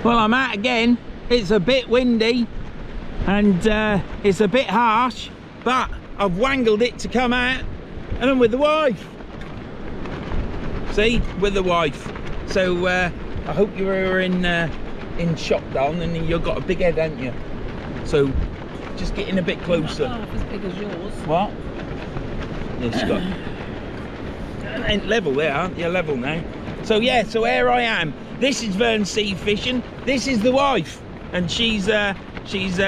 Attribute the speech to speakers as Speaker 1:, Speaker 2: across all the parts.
Speaker 1: Well, I'm out again. It's a bit windy and it's a bit harsh, but I've wangled it to come out and I'm with the wife. See, with the wife. So I hope you were in shot down and you've got a big head, haven't you? So just getting a bit closer.
Speaker 2: Not half as big as yours.
Speaker 1: What? Yeah, she's got. Ain't level there, aren't you? Level now. So yeah, so here I am. This is Vern Sea Fishing. This is the wife, and she's yeah, she's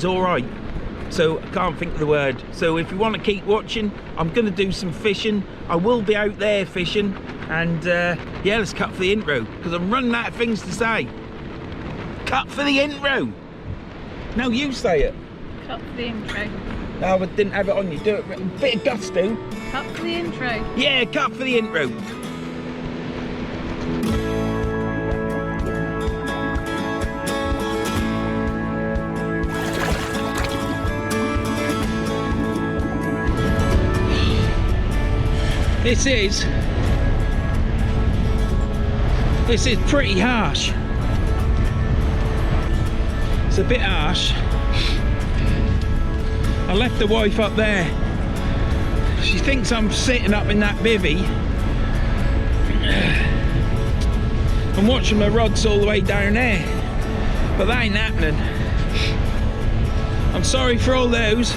Speaker 1: all right. So I can't think of the word. So if you want to keep watching, I'm going to do some fishing. I will be out there fishing, and yeah, let's cut for the intro because I'm running out of things to say. Cut for the intro. No, you say it.
Speaker 2: Cut for the intro.
Speaker 1: Oh, I didn't have it on you. Do it. A bit of gusto.
Speaker 2: Cut for the intro.
Speaker 1: Yeah, cut for the intro. This is pretty harsh. It's a bit harsh. I left the wife up there. She thinks I'm sitting up in that bivvy. I'm watching my rods all the way down there, but that ain't happening. I'm sorry for all those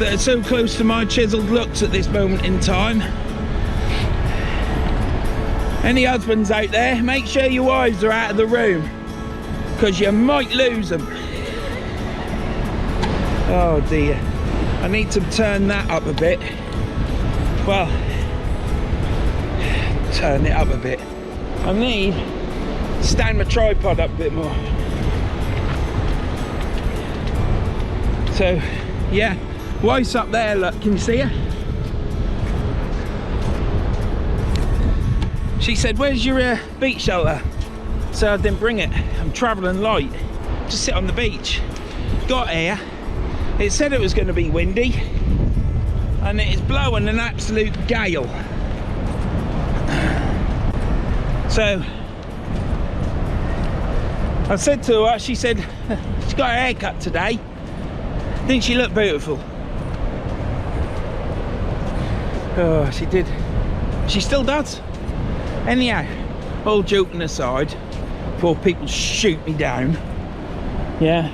Speaker 1: that are so close to my chiseled looks at this moment in time. Any husbands out there, make sure your wives are out of the room, because you might lose them. Oh dear, I need to turn that up a bit. Well, turn it up a bit. I need to stand my tripod up a bit more. So yeah, wife's up there, look, can you see her? She said, where's your beach shelter? So I didn't bring it. I'm travelling light. Just sit on the beach. Got here. It said it was going to be windy. And it is blowing an absolute gale. So I said to her, she said, she got her hair cut today. Didn't she look beautiful? Oh, she did. She still does. Anyhow, all joking aside, before people shoot me down, yeah,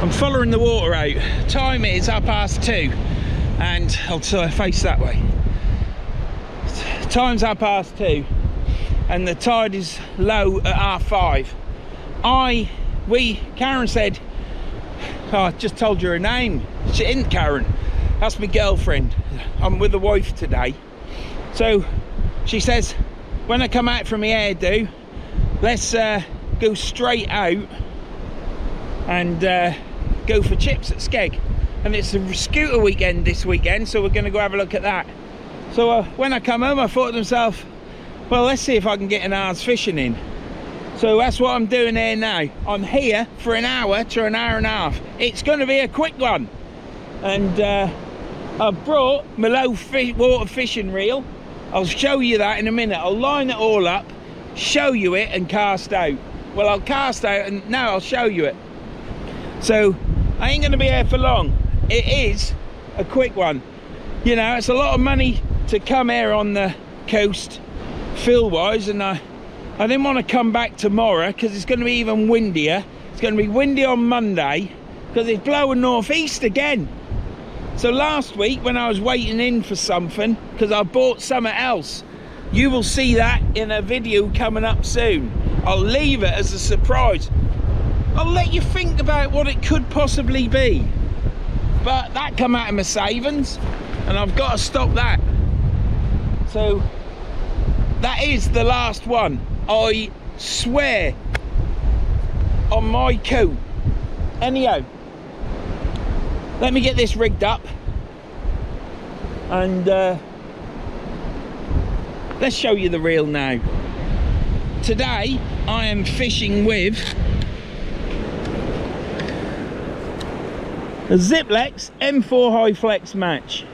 Speaker 1: I'm following the water out. Time is 2:30, and I'll face that way. Time's 2:30, and the tide is low at 5:30. Karen said, oh, I just told you her name. She isn't Karen. That's my girlfriend. I'm with the wife today. So she says, when I come out from my hairdo, let's go straight out and go for chips at Skeg. And it's a scooter weekend this weekend, so we're going to go have a look at that. So when I come home, I thought to myself, well, let's see if I can get an hour's fishing in. So that's what I'm doing here now. I'm here for an hour to an hour and a half. It's going to be a quick one. And I've brought my low water fishing reel. I'll show you that in a minute. I'll line it all up, show you it, and cast out. Well, I'll cast out and now I'll show you it. So I ain't going to be here for long. It is a quick one. You know, it's a lot of money to come here on the coast, fill-wise, and I didn't want to come back tomorrow because it's going to be even windier. It's going to be windy on Monday because it's blowing northeast again. So last week when I was waiting in for something, because I bought something else, you will see that in a video coming up soon. I'll leave it as a surprise. I'll let you think about what it could possibly be. But that come out of my savings, and I've got to stop that. So that is the last one. I swear on my coat. Anyhow, let me get this rigged up and let's show you the reel now. Today I am fishing with a Ziplex M4 High Flex Match.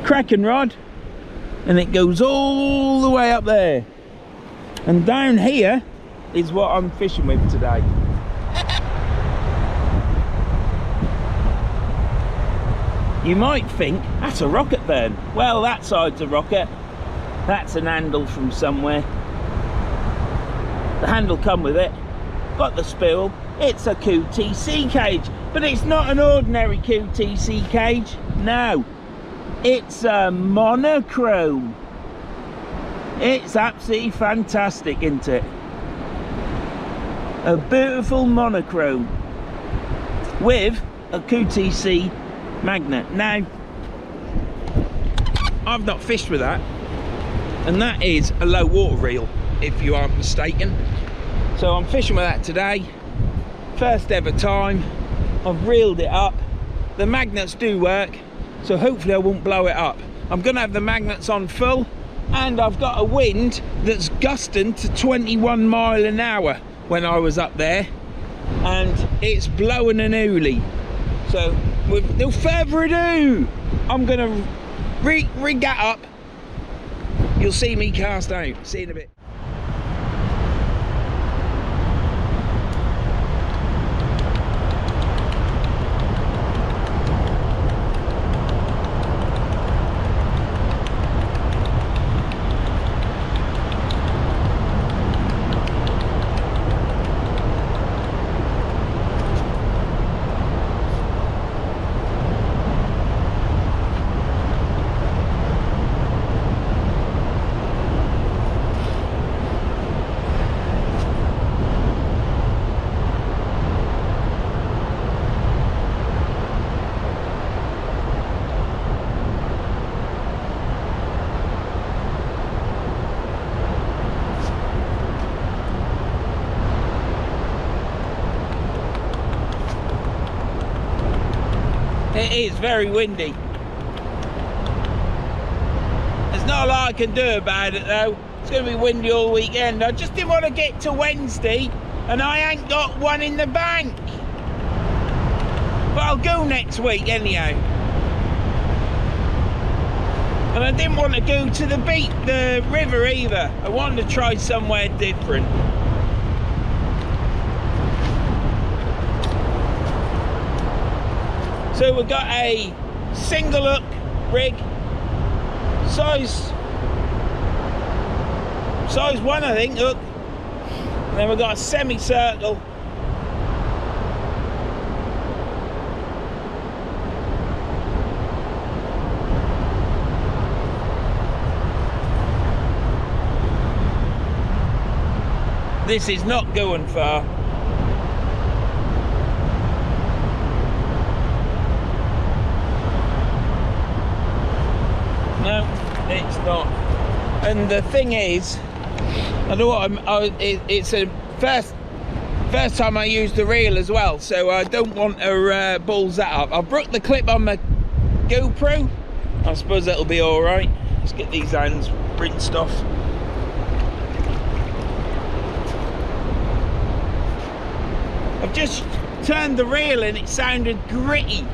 Speaker 1: Cracking rod, and it goes all the way up there. And down here is what I'm fishing with today. You might think that's a rocket Vern. Well, that side's a rocket. That's an handle from somewhere. The handle come with it. Got the spool. It's a QTC cage, but it's not an ordinary QTC cage. No, it's a monochrome. It's absolutely fantastic, isn't it? A beautiful monochrome with a QTC magnet. Now, I've not fished with that, and that is a low water reel, if you aren't mistaken. So I'm fishing with that today. First ever time. I've reeled it up. The magnets do work, so hopefully I won't blow it up. I'm gonna have the magnets on full, and I've got a wind that's gusting to 21 mile an hour when I was up there, and it's blowing an oolie. So with no further ado, I'm gonna rig that up. You'll see me cast out. See you in a bit. It is very windy. There's not a lot I can do about it though. It's going to be windy all weekend. I just didn't want to get to Wednesday and I ain't got one in the bank. But I'll go next week anyhow. And I didn't want to go to the river either. I wanted to try somewhere different. So we've got a single hook rig, size 1 I think hook, and then we've got a semicircle. This is not going far. No, it's not. And the thing is, I know what it's a first time I used the reel as well, so I don't want to balls that up. I've broke the clip on my GoPro. I suppose that'll be all right. Let's get these hands rinsed off. I've just turned the reel and it sounded gritty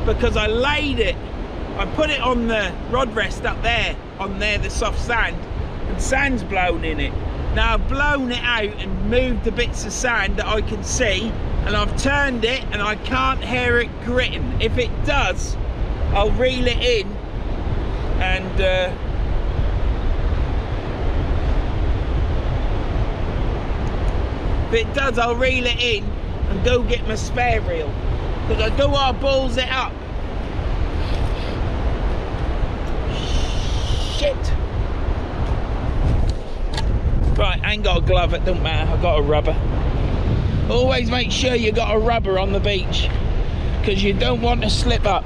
Speaker 1: because I laid it. I put it on the rod rest up there, on there, the soft sand, and sand's blown in it. Now I've blown it out and moved the bits of sand that I can see, and I've turned it and I can't hear it gritting. If it does, I'll reel it in and if it does, I'll reel it in and go get my spare reel, because I don't want to balls it up. Shit. Right, I ain't got a glove, it don't matter, I've got a rubber. Always make sure you got a rubber on the beach, because you don't want to slip up.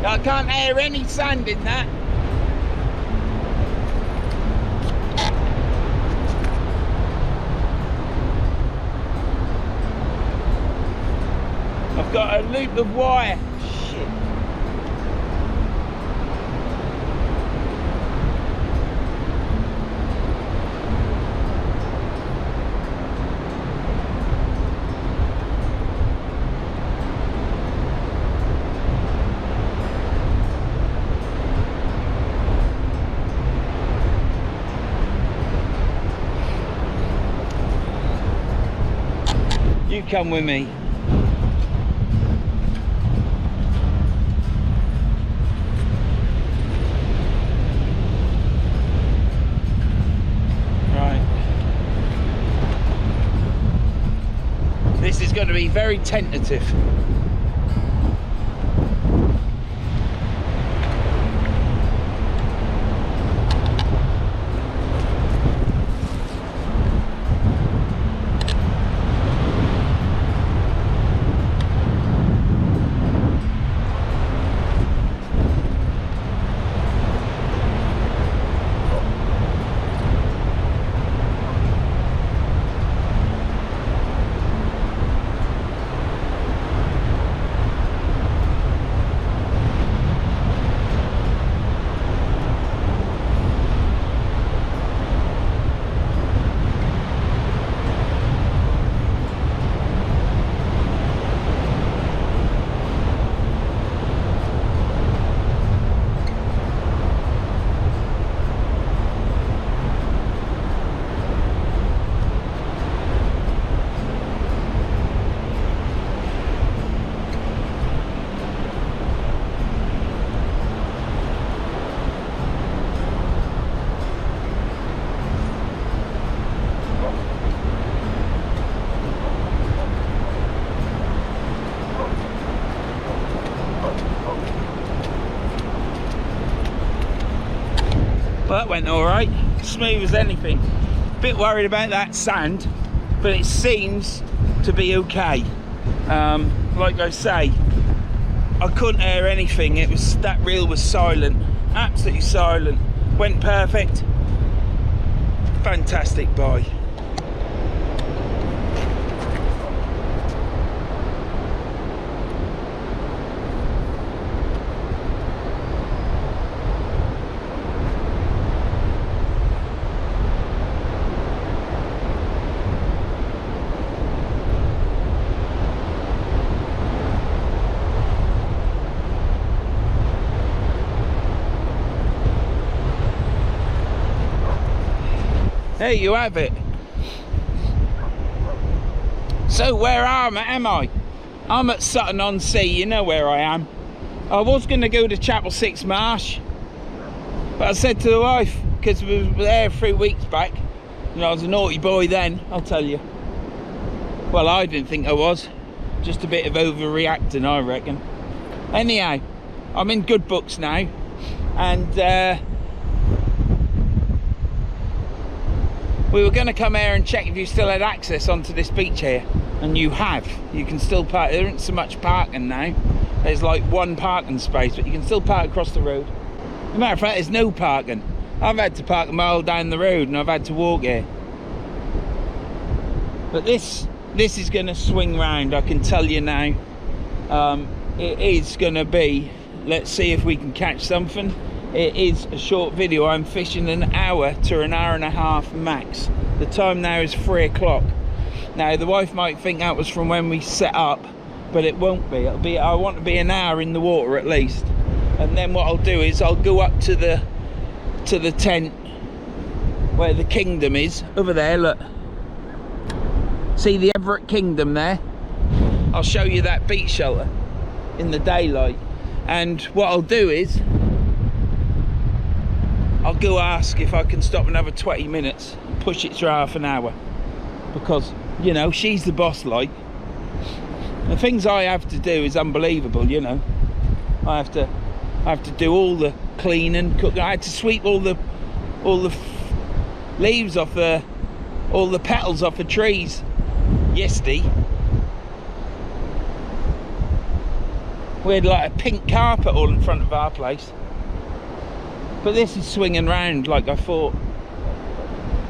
Speaker 1: I can't hear any sand in that. I I've got a loop of wire. Shit. You come with me. Right. This is going to be very tentative. Well, that went all right, smooth as anything. Bit worried about that sand, but it seems to be okay. Like I say, I couldn't hear anything. It was, that reel was silent, absolutely silent. Went perfect. Fantastic buy. There you have it. So where am I? I'm at Sutton-on-Sea, you know where I am. I was going to go to Chapel 6 Marsh, but I said to the wife, because we were there 3 weeks back, and I was a naughty boy then, I'll tell you. Well, I didn't think I was. Just a bit of overreacting, I reckon. Anyhow, I'm in good books now, and we were going to come here and check if you still had access onto this beach here, and you have. You can still park. There isn't so much parking now. There's like one parking space, but you can still park across the road. As a matter of fact, there's no parking. I've had to park a mile down the road and I've had to walk here. But this is going to swing round, I can tell you now. It is going to be, let's see if we can catch something. It is a short video. I'm fishing an hour to an hour and a half max. The time now is 3 o'clock. Now the wife might think that was from when we set up, but it won't be. It'll be, I want to be an hour in the water at least. And then what I'll do is I'll go up to the tent where the kingdom is. Over there, look. See the Everett Kingdom there? I'll show you that beach shelter in the daylight. And what I'll do is I'll go ask if I can stop another 20 minutes and push it through half an hour, because you know she's the boss. Like, the things I have to do is unbelievable. You know, I have to do all the cleaning, cooking. I had to sweep all the leaves off all the petals off the trees yesterday. We had like a pink carpet all in front of our place. But this is swinging round like I thought.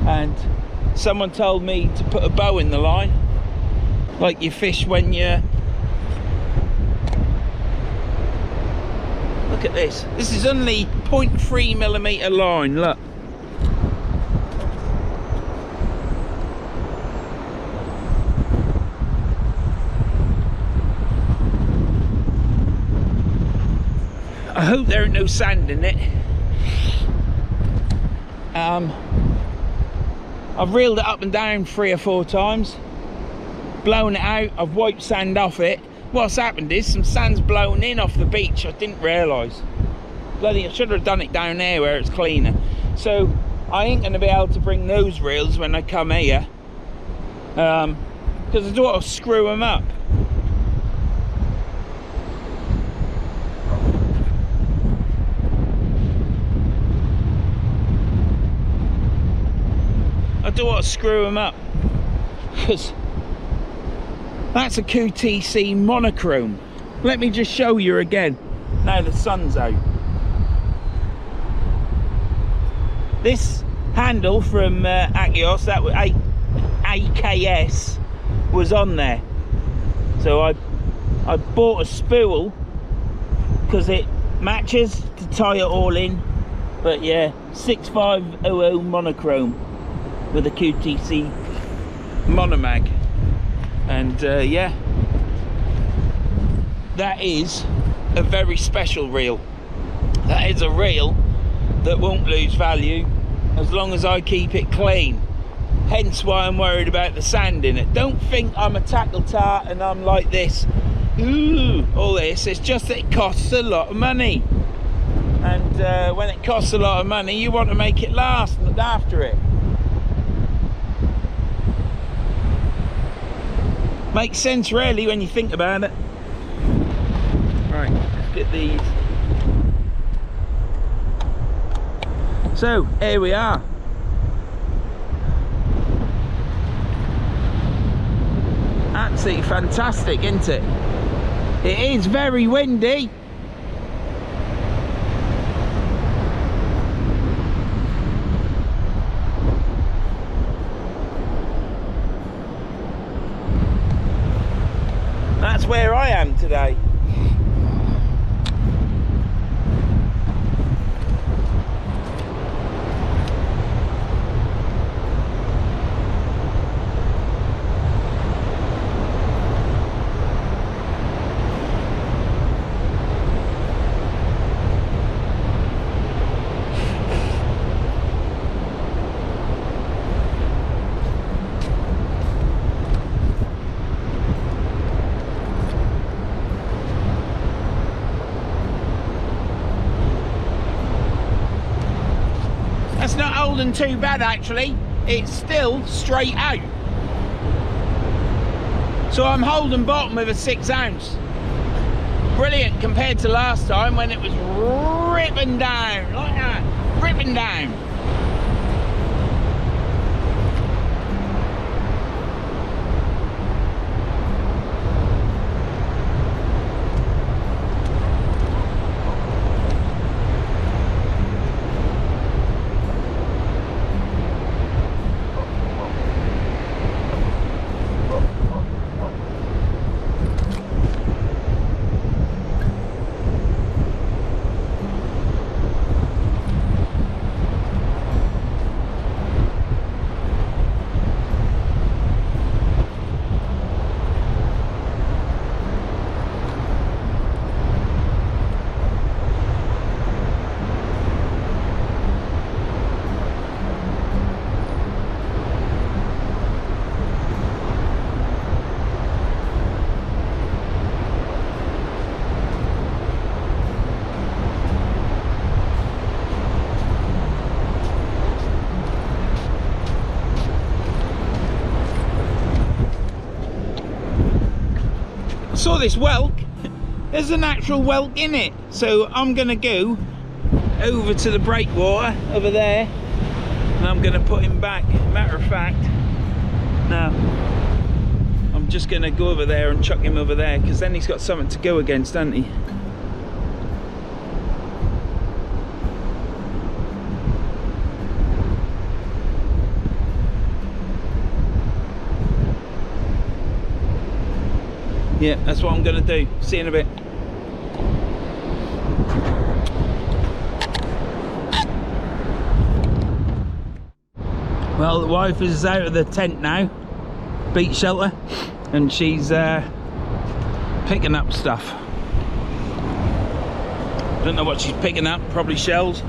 Speaker 1: And someone told me to put a bow in the line, like you fish when you're Look at this. This is only 0.3mm line, look. I hope there ain't no sand in it. I've reeled it up and down 3 or 4 times, blown it out, I've wiped sand off it. What's happened is some sand's blown in off the beach. I didn't realise. Bloody, I should have done it down there where it's cleaner. So I ain't going to be able to bring those reels when I come here, because I don't want to screw them up. I don't want to screw them up, because that's a QTC monochrome. Let me just show you again now the sun's out. This handle from Akios, that was AKS, was on there. So I bought a spool because it matches to tie it all in. But yeah, 6500 monochrome with a QTC monomag. And yeah, that is a very special reel. That is a reel that won't lose value as long as I keep it clean. Hence why I'm worried about the sand in it. Don't think I'm a tackle tart and I'm like this, ooh, all this. It's just that it costs a lot of money. And when it costs a lot of money, you want to make it last and look after it. Makes sense really when you think about it. Right, let's get these. So here we are. Absolutely fantastic, isn't it? It is very windy. That's where I am today. That's not holding too bad actually. It's still straight out. So I'm holding bottom with a 6 ounce. Brilliant compared to last time when it was ripping down like that, ripping down. Saw this whelk. There's an actual whelk in it, so I'm gonna go over to the breakwater over there and I'm gonna put him back. Matter of fact, now I'm just gonna go over there and chuck him over there, because then he's got something to go against, hasn't he? Yeah, that's what I'm gonna do. See you in a bit. Well, the wife is out of the tent now, beach shelter, and she's picking up stuff. Don't know what she's picking up, probably shells.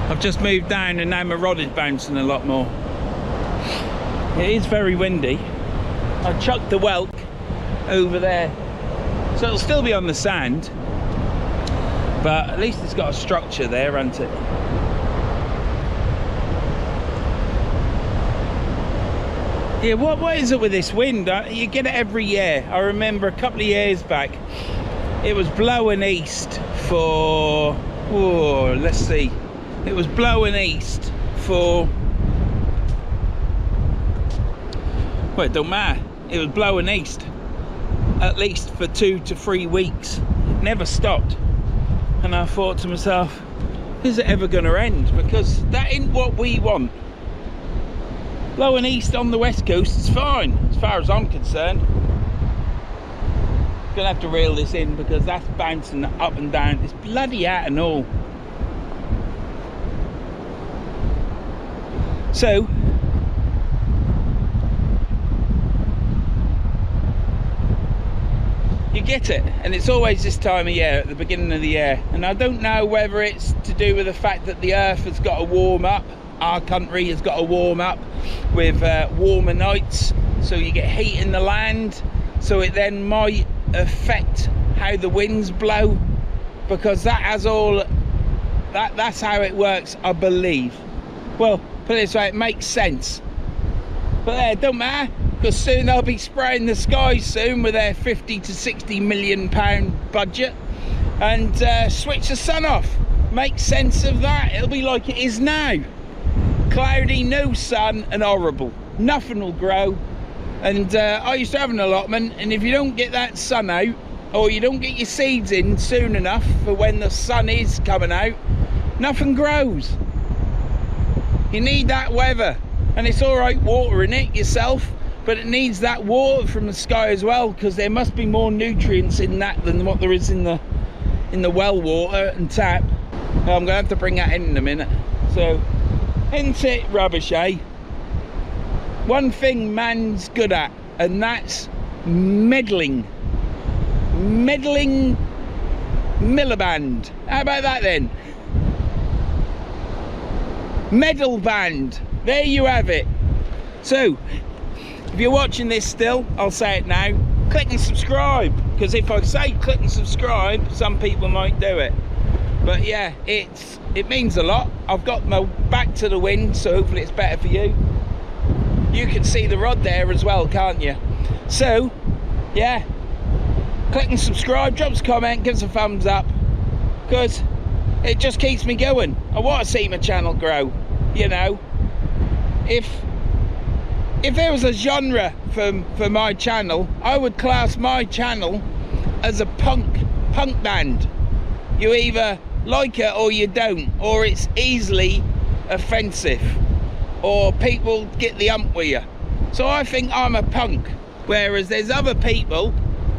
Speaker 1: I've just moved down and now my rod is bouncing a lot more. It is very windy. I chucked the whelk over there, so it'll still be on the sand, but at least it's got a structure there, hasn't it? Yeah, what is it with this wind? You get it every year. I remember a couple of years back, it was blowing east for, oh, let's see. It was blowing east for, well, it don't matter. It was blowing east at least for 2 to 3 weeks. It never stopped. And I thought to myself, is it ever going to end? Because that ain't what we want. Blowing east on the west coast is fine, as far as I'm concerned. Gonna have to reel this in because that's bouncing up and down. It's bloody out and all. So, you get it, and it's always this time of year, at the beginning of the year. And I don't know whether it's to do with the fact that the earth has got to warm up. Our country has got to warm up with warmer nights, so you get heat in the land, so it then might affect how the winds blow, because that has all that's how it works, I believe. Well, put it this way, it makes sense. But it don't matter, because soon they'll be spraying the skies soon with their 50 to 60 million pound budget and switch the sun off. Make sense of that. It'll be like it is now. Cloudy, no sun, and horrible. Nothing will grow. And I used to have an allotment, and if you don't get that sun out, or you don't get your seeds in soon enough for when the sun is coming out, nothing grows. You need that weather. And it's all right watering it yourself, but it needs that water from the sky as well, because there must be more nutrients in that than what there is in the well water and tap. I'm gonna have to bring that in a minute. So, isn't it rubbish, eh? One thing man's good at, and that's meddling. Meddling Milliband. How about that then? Medal band. There you have it. So, if you're watching this still, I'll say it now, click and subscribe, because if I say click and subscribe, some people might do it. But yeah, it means a lot. I've got my back to the wind, so hopefully it's better for you. You can see the rod there as well, can't you? So, yeah, click and subscribe, drop us a comment, give us a thumbs up, because it just keeps me going. I want to see my channel grow, you know. If there was a genre for my channel, I would class my channel as a punk band. You either like it or you don't, or it's easily offensive, or people get the ump with you. So I think I'm a punk, whereas there's other people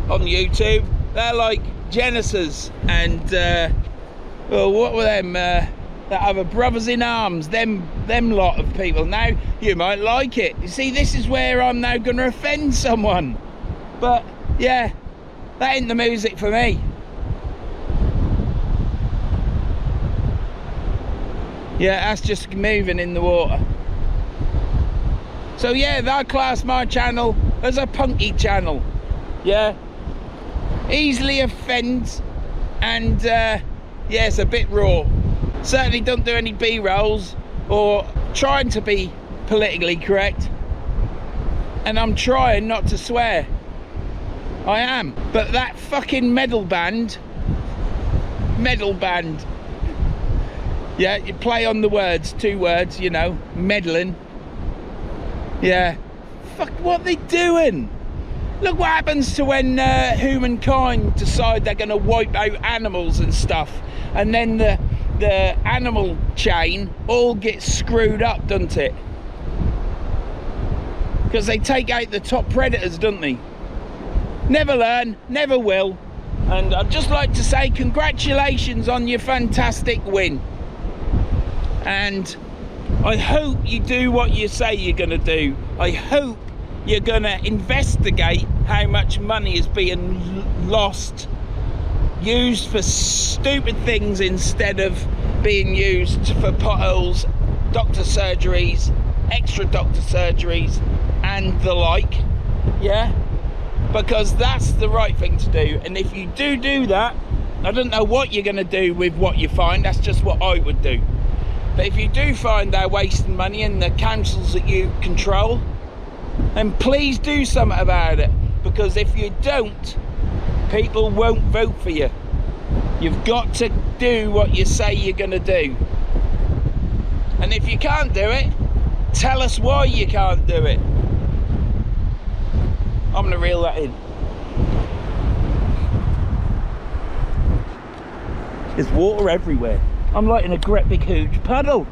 Speaker 1: on YouTube, they're like Genesis and well, what were them, that other Brothers in Arms, them lot of people. Now you might like it. You see, this is where I'm now gonna offend someone, but yeah, that ain't the music for me. Yeah, that's just moving in the water. So yeah, I class my channel as a punky channel. Yeah, easily offends, and yeah, it's a bit raw. Certainly don't do any B-rolls or trying to be politically correct, and I'm trying not to swear. I am. But that fucking medal band, yeah, you play on the words, 2 words, you know, meddling. Yeah, fuck, what are they doing? Look what happens to when humankind decide they're going to wipe out animals and stuff, and then the animal chain all gets screwed up, doesn't it? Because they take out the top predators, don't they? Never learn, never will. And I'd just like to say congratulations on your fantastic win. And I hope you do what you say you're going to do. I hope you're going to investigate how much money is being lost, used for stupid things instead of being used for potholes, doctor surgeries, extra doctor surgeries and the like. Yeah, because that's the right thing to do. And if you do that, I don't know what you're going to do with what you find. That's just what I would do. But if you do find they're wasting money in the councils that you control, then please do something about it, because if you don't, people won't vote for you. You've got to do what you say you're going to do. And if you can't do it, tell us why you can't do it. I'm going to reel that in. There's water everywhere. I'm like in a great big huge puddle.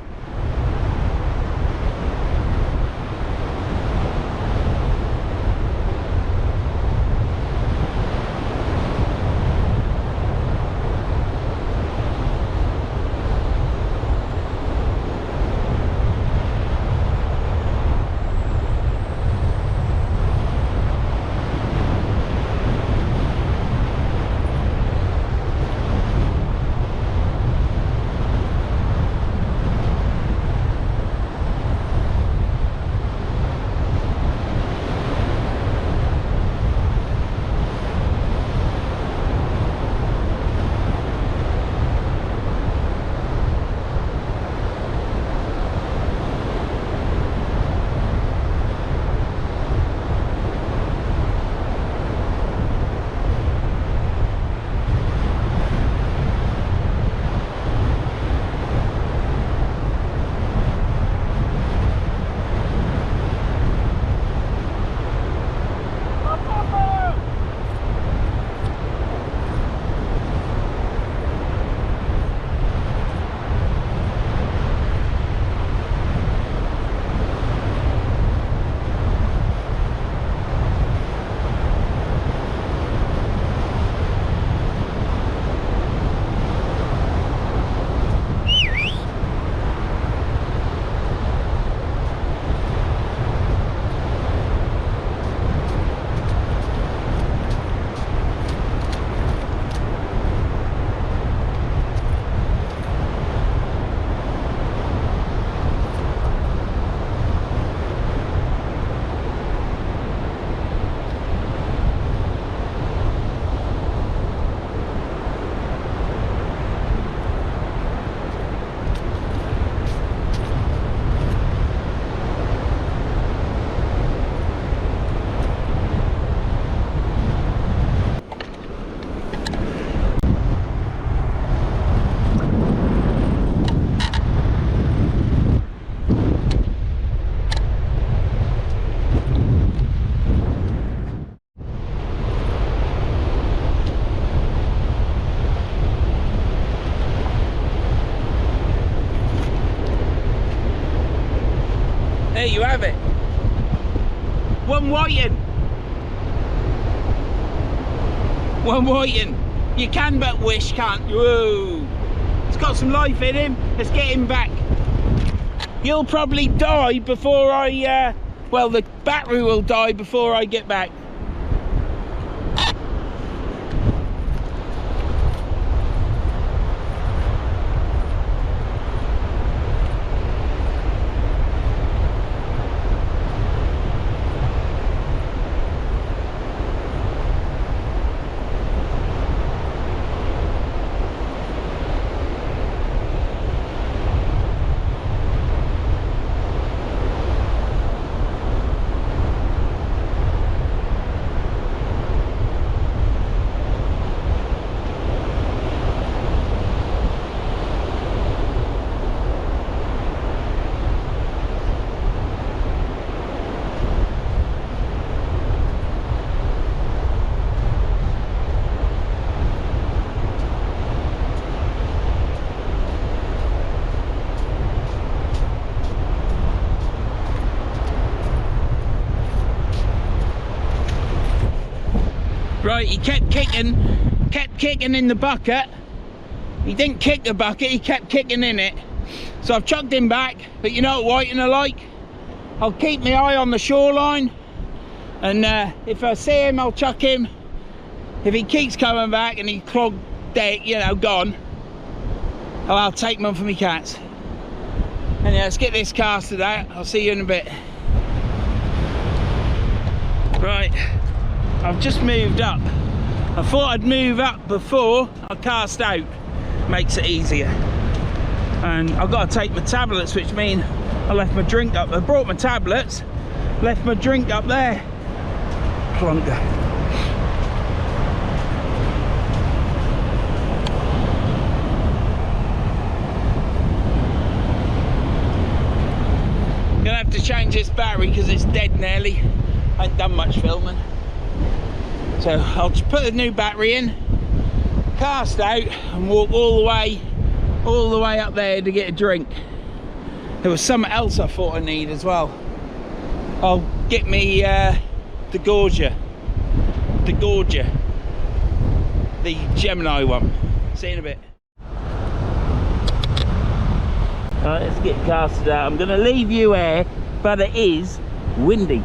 Speaker 1: There you have it. One whiting. One whiting. You can but wish, can't you? Whoa. It's got some life in him. Let's get him back. He'll probably die before I, well, the battery will die before I get back. Right, he kept kicking, kept kicking in the bucket. He didn't kick the bucket, he kept kicking in it. So I've chucked him back, but you know what whiting are like? I'll keep my eye on the shoreline, and if I see him, I'll chuck him. If he keeps coming back and he's clogged dead, you know, gone, I'll take him on for me cats. And yeah, let's get this casted out. I'll see you in a bit. Right, I've just moved up. I thought I'd move up before I cast out. Makes it easier. And I've got to take my tablets, which mean I left my drink up. I brought my tablets, left my drink up there. Plonker. Gonna have to change this battery because it's dead nearly. I ain't done much filming. So I'll just put a new battery in, cast out, and walk all the way up there to get a drink. There was something else I thought I need as well. I'll get me the Gorger, the Gemini one. See you in a bit. Alright, let's get casted out. I'm gonna leave you here, but it is windy.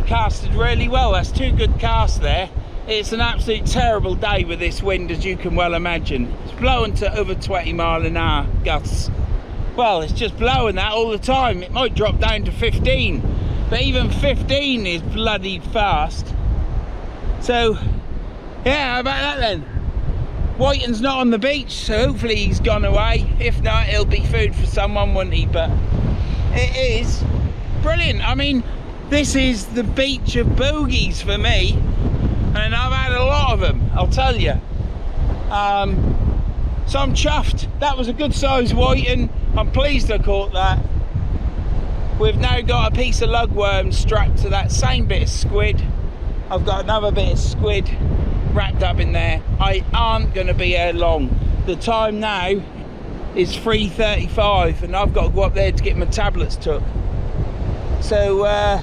Speaker 1: Casted really well. That's two good casts there. It's an absolute terrible day with this wind, as you can well imagine. It's blowing to over 20-mile-an-hour gusts. Well, it's just blowing that all the time. It might drop down to 15, but even 15 is bloody fast. So yeah, how about that then? Whiting's not on the beach, so hopefully he's gone away. If not, it'll be food for someone, won't he? But it is brilliant. I mean, this is the beach of bogeys for me, and I've had a lot of them, I'll tell you. So I'm chuffed. That was a good size whiting. I'm pleased I caught that. We've now got a piece of lugworm strapped to that same bit of squid. I've got another bit of squid wrapped up in there. I aren't going to be here long. The time now is 3:35, and I've got to go up there to get my tablets took. So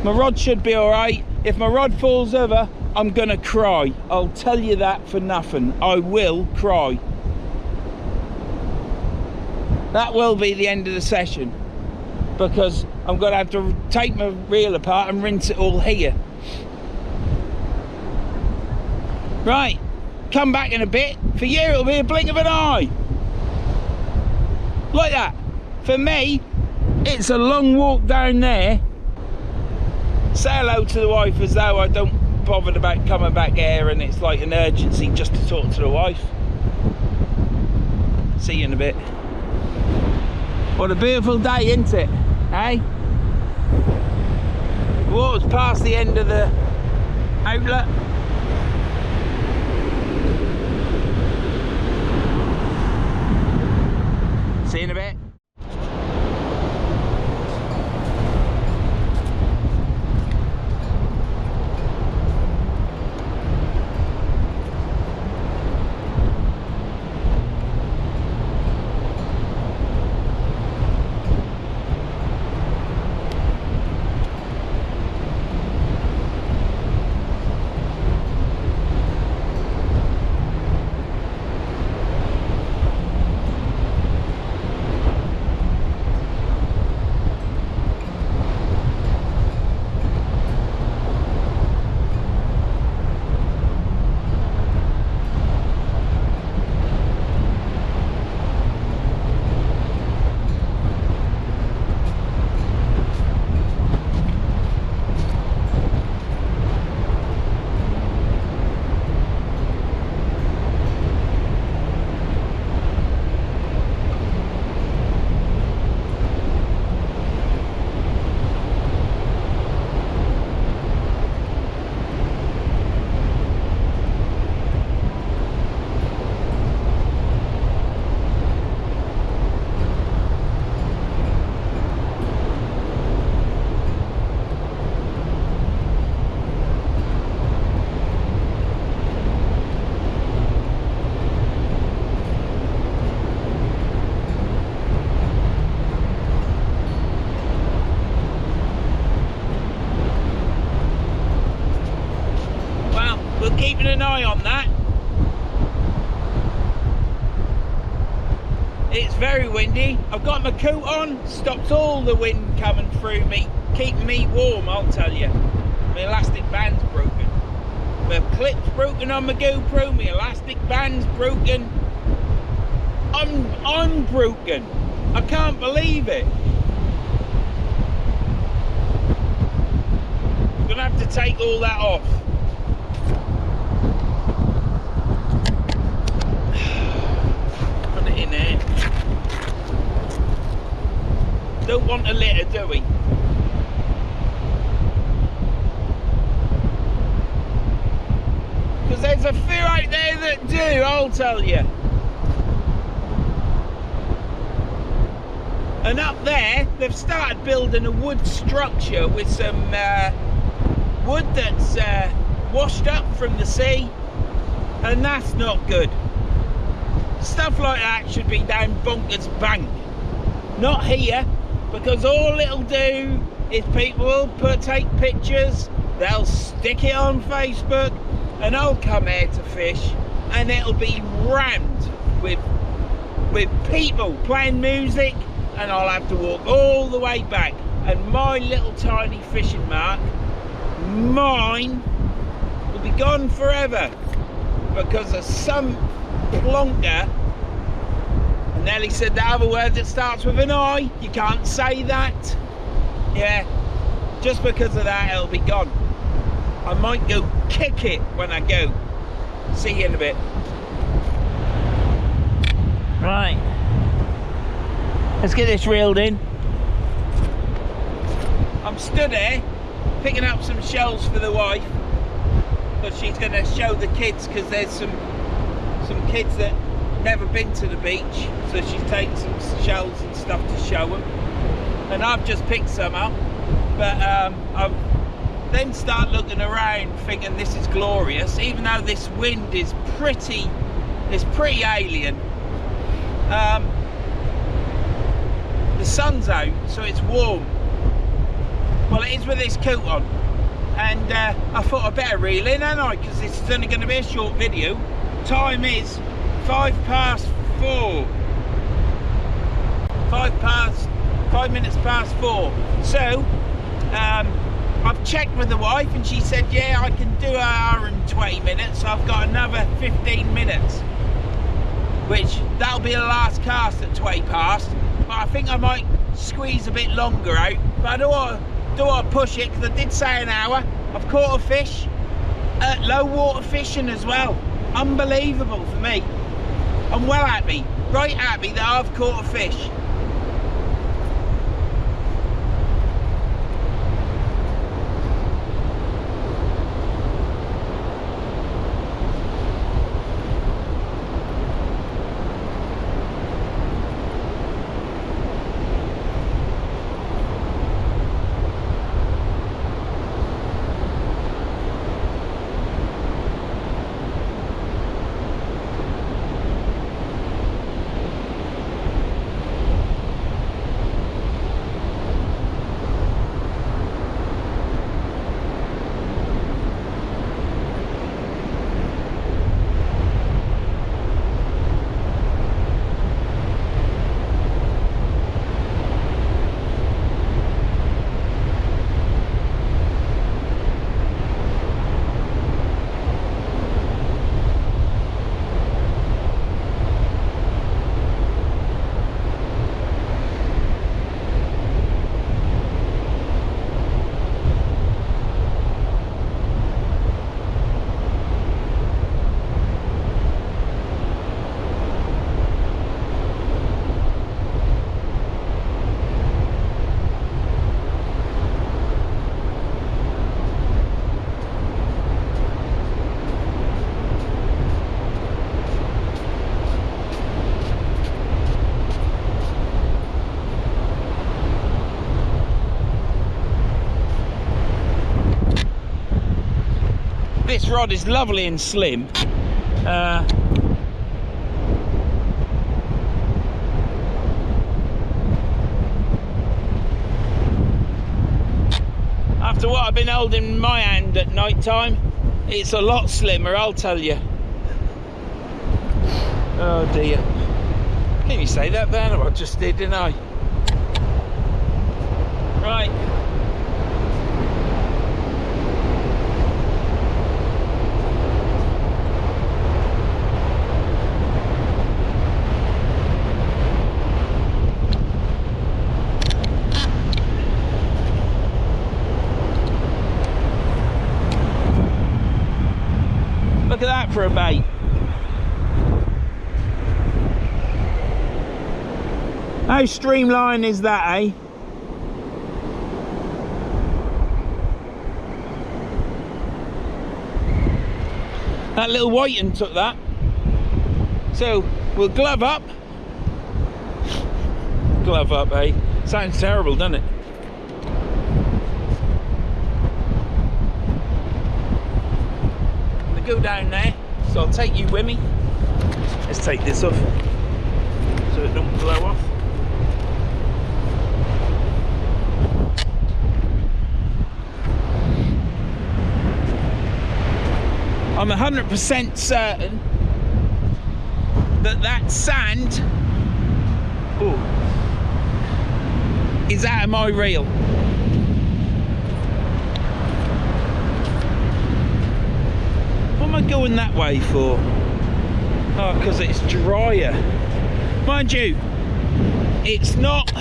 Speaker 1: my rod should be alright. If my rod falls over, I'm gonna cry. I'll tell you that for nothing. I will cry. That will be the end of the session, because I'm gonna have to take my reel apart and rinse it all here. Right, come back in a bit. For you, it'll be a blink of an eye. Like that. For me, it's a long walk down there. Say hello to the wife as though I don't bother about coming back here and it's like an urgency just to talk to the wife. See you in a bit. What a beautiful day, isn't it? Eh? The water's past the end of the outlet. See you in a bit. Keeping an eye on that. It's very windy. I've got my coat on, stops all the wind coming through me, keeping me warm, I'll tell you. My elastic band's broken. My clip's broken on my GoPro, my elastic band's broken. I'm broken. I can't believe it. I'm gonna have to take all that off. In there. Don't want a litter, do we? Because there's a few out there that do, I'll tell you. And up there, they've started building a wood structure with some wood that's washed up from the sea, and that's not good. Stuff like that should be down Bunkers Bank, not here, because all it'll do is people will take pictures, they'll stick it on Facebook, and I'll come here to fish, and it'll be rammed with people playing music, and I'll have to walk all the way back, and my little tiny fishing mark, mine, will be gone forever because of some plonker. And Nelly said the other word that starts with an I, you can't say that. Yeah, just because of that it'll be gone. I might go kick it when I go. See you in a bit. Right, let's get this reeled in. I'm stood here picking up some shells for the wife, because she's going to show the kids, because there's some kids that never been to the beach, so she's taking some shells and stuff to show them, and I've just picked some up, but I've then start looking around thinking this is glorious, even though this wind is pretty alien. The sun's out, so it's warm. Well, it is with this coat on, and I thought I better reel in, hadn't I, because this is only going to be a short video. Time is 5 minutes past 4. So I've checked with the wife, and she said yeah, I can do an hour and 20 minutes, so I've got another 15 minutes, which that'll be the last cast at 20 past, but I think I might squeeze a bit longer out, but I don't want to push it, because I did say an hour. I've caught a fish, low water fishing as well. Unbelievable for me. I'm well happy, right happy that I've caught a fish. this rod is lovely and slim. After what I've been holding in my hand at night time, it's a lot slimmer, I'll tell you. Oh dear. Can you say that, Verns? I just did, didn't I? Right. Look at that for a bait. How streamlined is that, eh? That little whiting took that. So we'll glove up. Glove up, eh? Sounds terrible, doesn't it? Go down there, so I'll take you with me. Let's take this off so it don't blow off. I'm 100% certain that that sand is out of my reel. What am I going that way for? Oh, because it's drier. Mind you, it's not.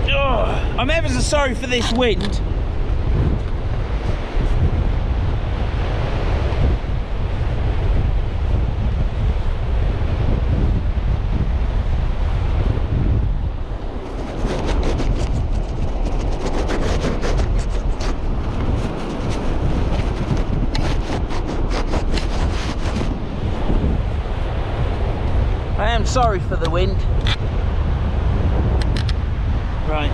Speaker 1: Oh, I'm ever so sorry for this wind. I am sorry for the wind. Right.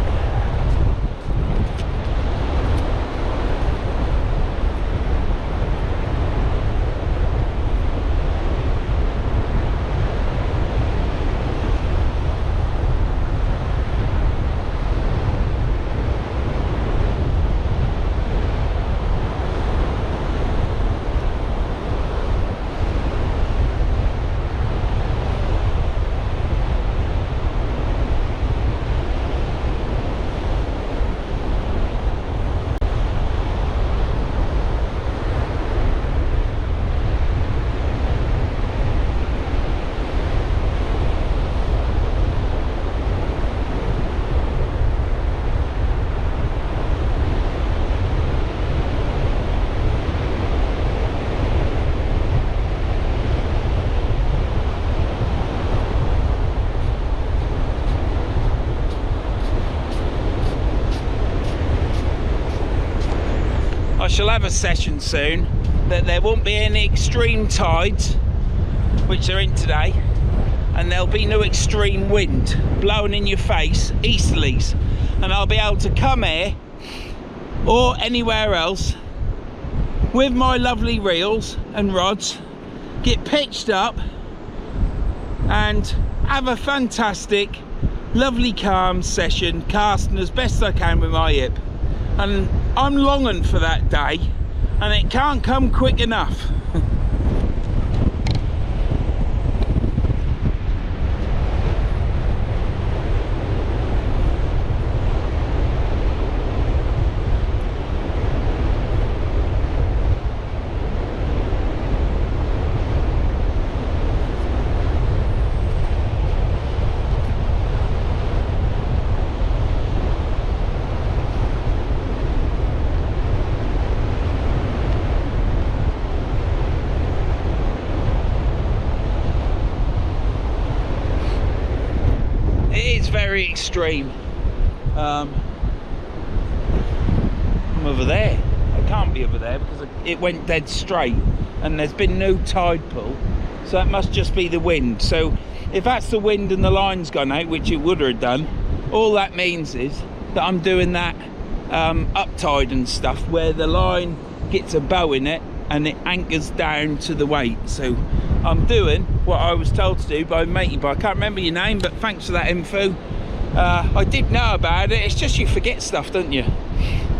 Speaker 1: I shall have a session soon that there won't be any extreme tides, which they're in today, and there'll be no extreme wind blowing in your face, easterlies, and I'll be able to come here or anywhere else with my lovely reels and rods, get pitched up and have a fantastic, lovely calm session, casting as best I can with my hip. And I'm longing for that day, and it can't come quick enough. Very extreme. I'm over there. I can't be over there because it went dead straight and there's been no tide pull, so that must just be the wind. So if that's the wind and the line's gone out, which it would have done, all that means is that I'm doing that uptide and stuff, where the line gets a bow in it and it anchors down to the weight. So I'm doing what I was told to do by matey, but I can't remember your name, but thanks for that info. I did know about it. It's just you forget stuff, don't you?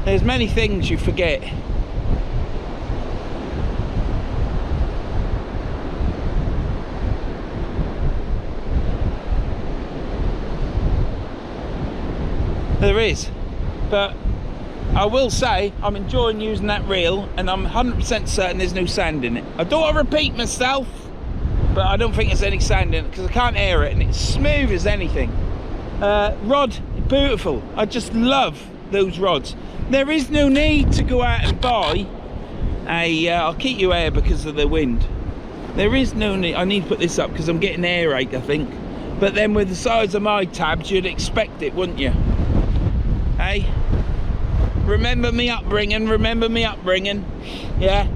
Speaker 1: There's many things you forget. There is, but I will say I'm enjoying using that reel, and I'm 100% certain there's no sand in it. I don't want to repeat myself, but I don't think there's any sand in it because I can't air it, and it's smooth as anything. Rod, beautiful. I just love those rods. There is no need to go out and buy a I'll keep you air because of the wind. There is no need. I need to put this up because I'm getting airake, I think. But then with the size of my tabs, you'd expect it, wouldn't you? Hey, remember me upbringing, yeah?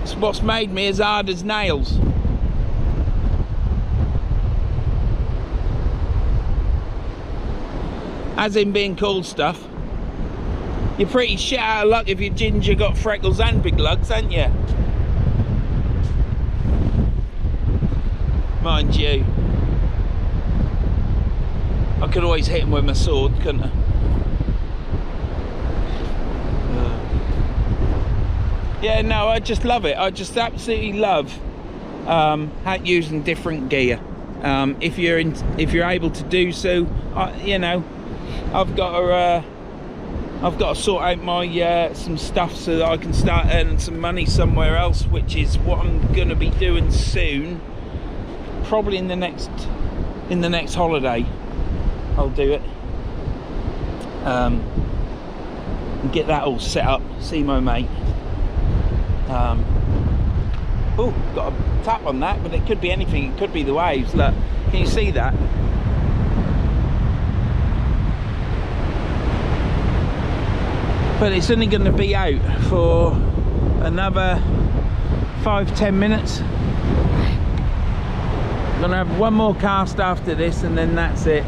Speaker 1: It's what's made me as hard as nails. As in being called stuff. You're pretty shit out of luck if your ginger got freckles and big lugs, ain't you? Mind you, I could always hit him with my sword, couldn't I? Yeah, no, I just love it. I just absolutely love using different gear. If you're able to do so, you know, I've got to sort out my some stuff so that I can start earning some money somewhere else, which is what I'm going to be doing soon. Probably in the next holiday, I'll do it. And get that all set up. See my mate. Oh, got a tap on that, but it could be anything. It could be the waves. Look, can you see that? But it's only going to be out for another 5-10 minutes. I'm going to have one more cast after this, and then that's it.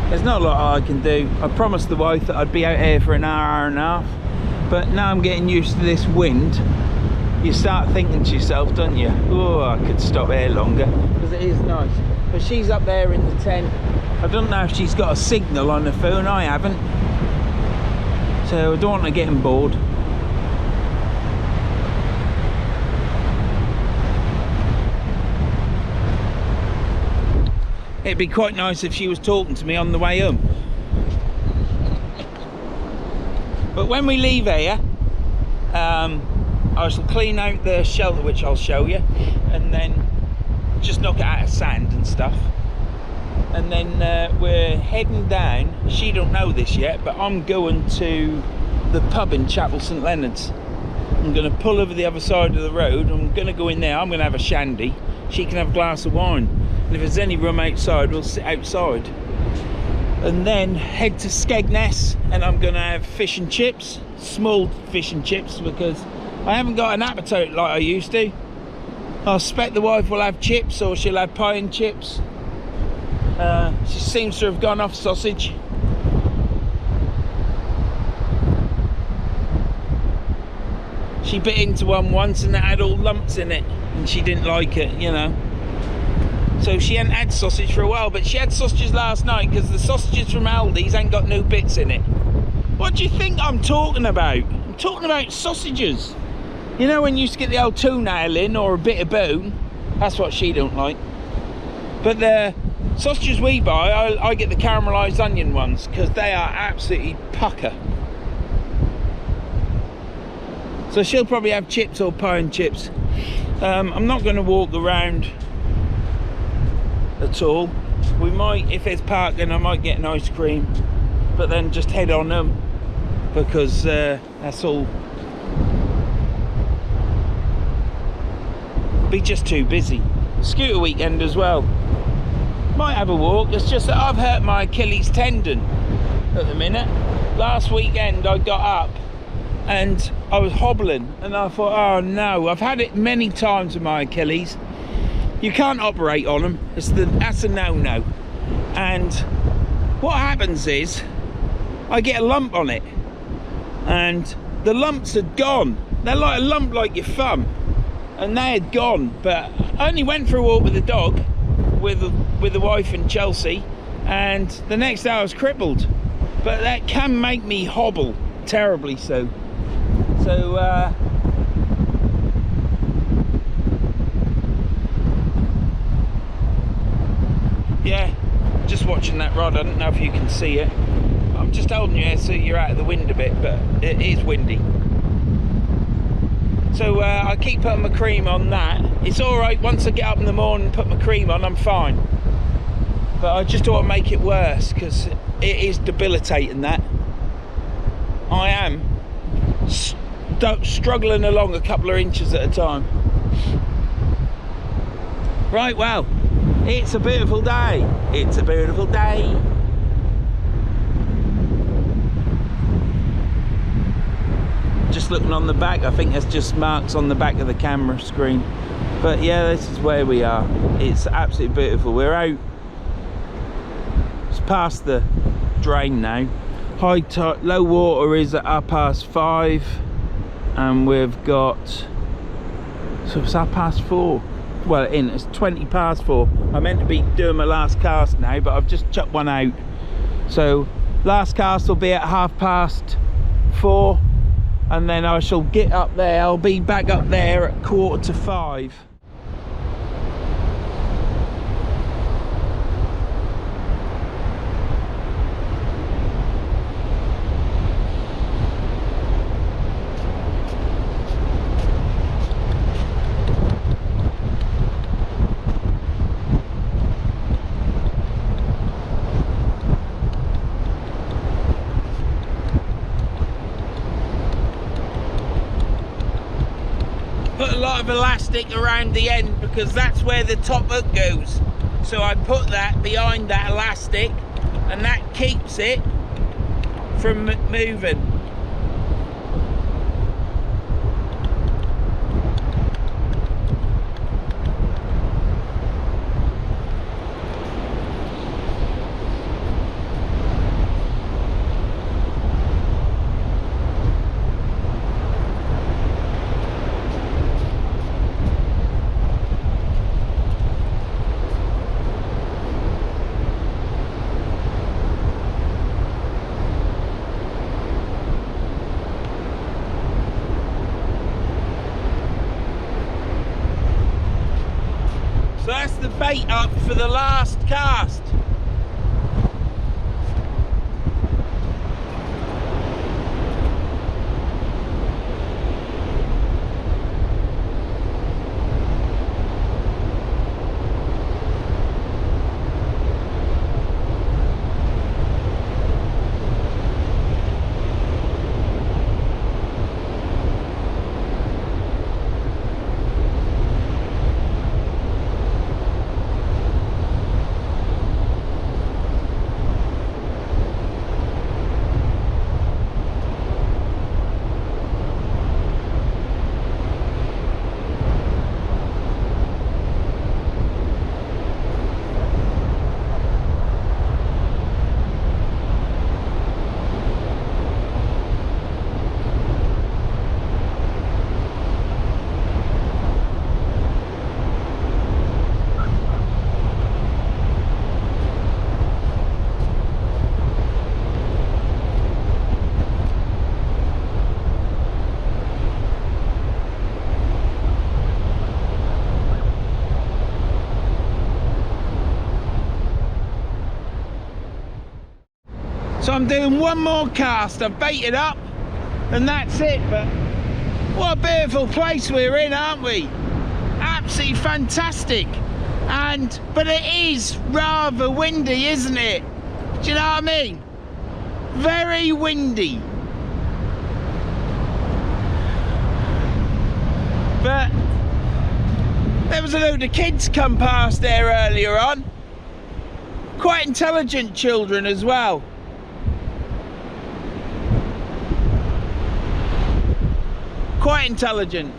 Speaker 1: There's not a lot I can do. I promised the wife that I'd be out here for an hour and a half, but now I'm getting used to this wind. You start thinking to yourself, don't you? Oh, I could stop here longer, because it is nice. But she's up there in the tent. I don't know if she's got a signal on her phone. I haven't. So I don't want to get him bored. It'd be quite nice if she was talking to me on the way home. But when we leave here, I shall clean out the shelter, which I'll show you, and then just knock it out of sand and stuff. And then we're heading down. She don't know this yet, but I'm going to the pub in Chapel St Leonard's. I'm going to pull over the other side of the road. I'm going to go in there. I'm going to have a shandy. She can have a glass of wine. And if there's any room outside, we'll sit outside. And then head to Skegness, and I'm going to have fish and chips. Small fish and chips, because I haven't got an appetite like I used to. I expect the wife will have chips, or she'll have pie and chips. She seems to have gone off sausage. She bit into one once and it had all lumps in it, and she didn't like it, you know. So she hadn't had sausage for a while, but she had sausages last night, because the sausages from Aldi's ain't got no bits in it. What do you think I'm talking about? I'm talking about sausages. You know when you used to get the old toenail in, or a bit of bone? That's what she don't like. But the sausages we buy, I get the caramelised onion ones, because they are absolutely pucker. So she'll probably have chips or pie and chips. I'm not going to walk around at all. We might, if there's parking, I might get an ice cream, but then just head on them, because that's all. Be just too busy. Scooter weekend as well. Might have a walk. It's just that I've hurt my Achilles tendon at the minute. Last weekend I got up and I was hobbling, and I thought, oh no, I've had it many times with my Achilles. You can't operate on them. That's a no-no. And what happens is I get a lump on it, and the lumps had gone. They're like a lump like your thumb, and they had gone. But I only went for a walk with the dog, with the wife and Chelsea, and the next day I was crippled. But that can make me hobble terribly so. Yeah, just watching that rod. I don't know if you can see it. I'm just holding you here so you're out of the wind a bit, but it is windy. So I keep putting my cream on that. It's alright, once I get up in the morning and put my cream on, I'm fine. But I just don't want to make it worse, because it is debilitating, that. I am struggling along a couple of inches at a time. Right, well, it's a beautiful day. It's a beautiful day. Just looking on the back, I think there's just marks on the back of the camera screen. But yeah, this is where we are. It's absolutely beautiful. We're out. It's past the drain now. High tide, low water is at 5:30, and we've got, so it's 4:30. Well, it's 4:20. I meant to be doing my last cast now, but I've just chucked one out. So last cast will be at 4:30, and then I shall get up there. I'll be back up there at 4:45. Put a lot of elastic around the end, because that's where the top hook goes. So I put that behind that elastic, and that keeps it from moving. So that's the bait up for the last cast. So I'm doing one more cast. I've baited up and that's it. But what a beautiful place we're in, aren't we? Absolutely fantastic. But it is rather windy, isn't it? Do you know what I mean? Very windy. But there was a load of kids come past there earlier on. Quite intelligent children as well. Quite intelligent.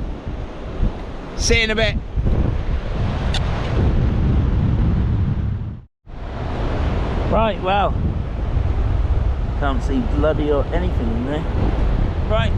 Speaker 1: See you in a bit. Right, well, can't see bloody or anything in there. Right.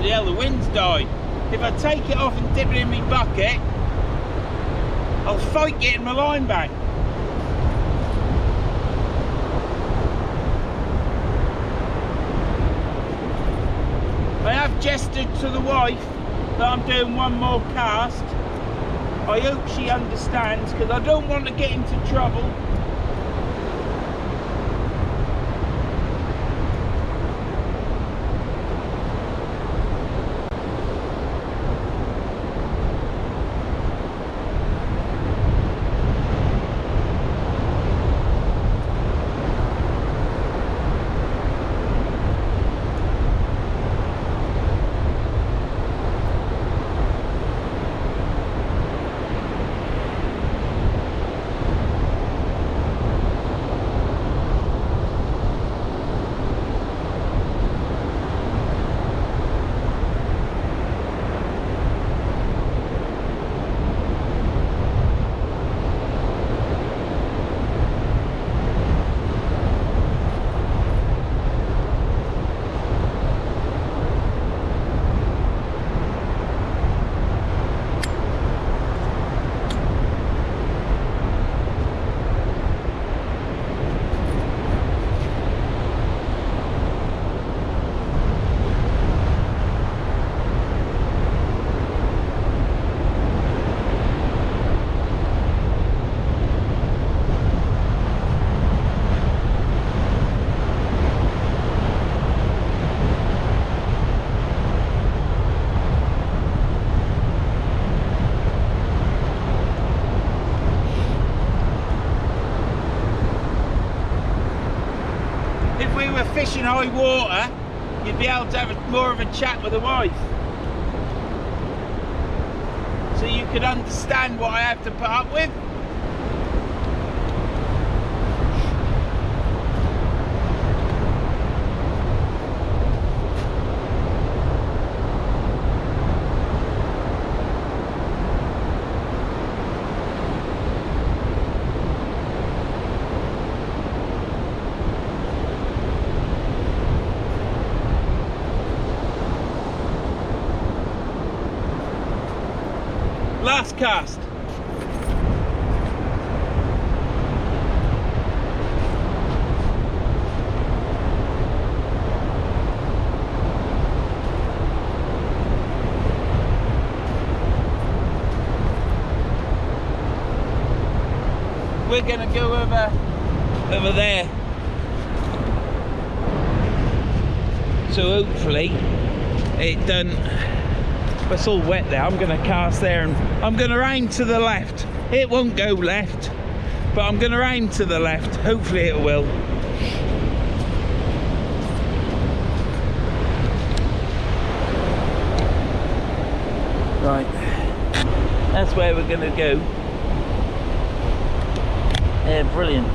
Speaker 1: Hell, the wind's died. If I take it off and dip it in my bucket, I'll fight getting my line back. I have gestured to the wife that I'm doing one more cast. I hope she understands, because I don't want to get into trouble. If we were fishing high water, you'd be able to have more of a chat with the wife. So you could understand what I have to put up with. Last cast. we're gonna go over there. So hopefully it done. It's all wet there. I'm gonna cast there and I'm gonna aim to the left. It won't go left, but I'm gonna aim to the left. Hopefully it will. Right, that's where we're gonna go. Yeah, brilliant.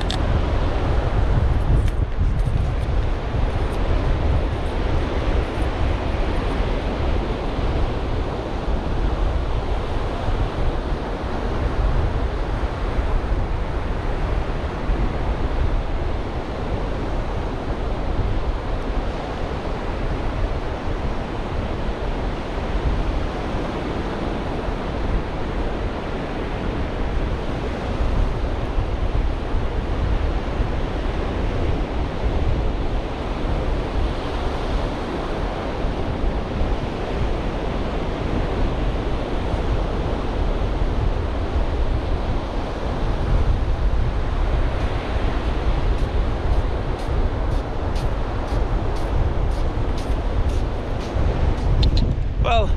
Speaker 1: Well,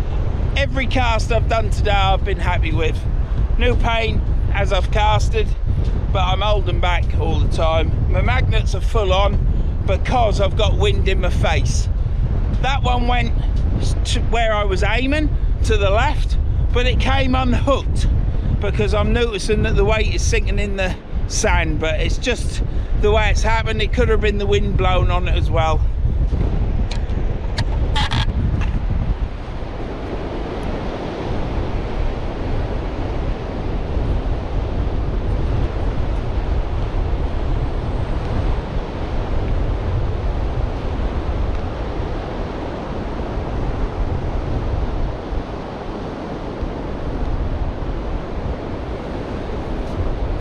Speaker 1: every cast I've done today I've been happy with. No pain as I've casted, but I'm holding back all the time. My magnets are full on because I've got wind in my face. That one went to where I was aiming, to the left, but it came unhooked because I'm noticing that the weight is sinking in the sand, but it's just the way it's happened. It could have been the wind blowing on it as well.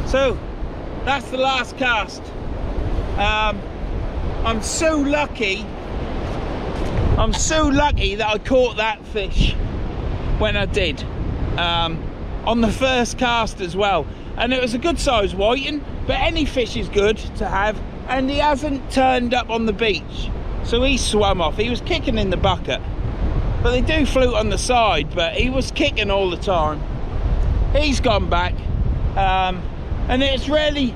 Speaker 1: So that's the last cast. I'm so lucky that I caught that fish when I did, on the first cast as well, and it was a good size whiting, but any fish is good to have, and he hasn't turned up on the beach, so he swam off. He was kicking in the bucket, but they do float on the side, but he was kicking all the time. He's gone back. And it's really